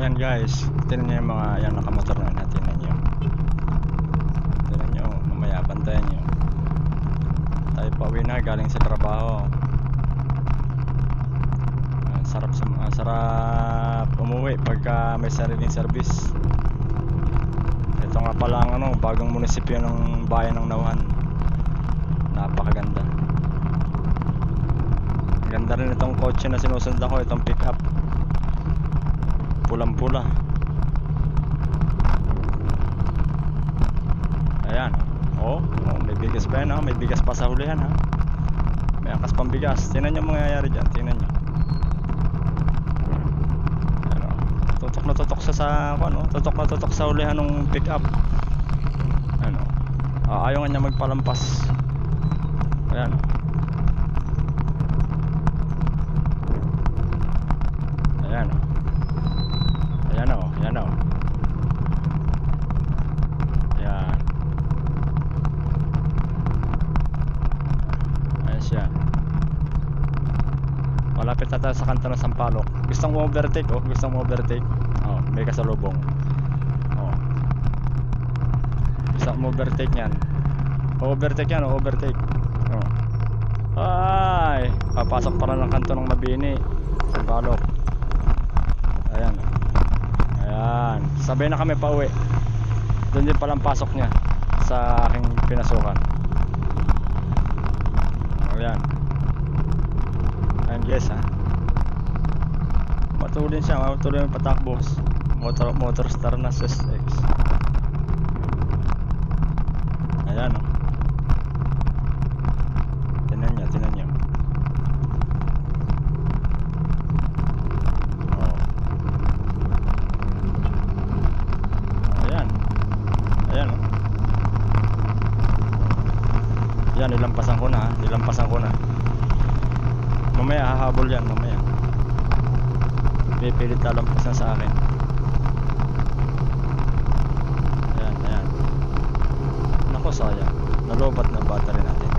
Ayan guys, tingnan nyo yung mga yan nakamotor na natin. Tingnan nyo. Tingnan nyo, mamaya bantayan nyo. Tayo pauwi na galing sa trabaho. Sarap umuwi pagka may sariling service. Ito nga pala ang bagong munisipyo ng bayan ng Nauhan. Napakaganda. Ganda rin itong kotse na sinusundan ko, itong pick up. Pulang-pula. Ayan. May bigas pa yan, may bigas pa sa hulihan, ha. May angkas pang bigas. Tingnan nyo mangyayari dyan, tingnan nyo. Ayan, tutok na tutok tutok na tutok sa hulihan ng pick up. Ayan, ayaw nga niya magpalampas. Ayan. Ayan. Ayan o. Ayan. Ayan siya. Malapit na tayo sa kanto ng Sampaloc. Gustong overtake may kasalubong. Gustong overtake yan. Overtake. Ay, papasok para ng kanto ng Mabini, Sampaloc. Ayan. Sabay na kami pauwi. Doon din palang pasok niya sa aking pinasukan. Ayan guys, ha. Matuloy yung patakbo. Motor Star na SX. Ayan, Tinan nyo. Ayan, nilampasan ko na. Mamaya hahabol yan, pipilit lalampas na sa akin. Ayan. Naku, sayang. Nalobat na battery natin.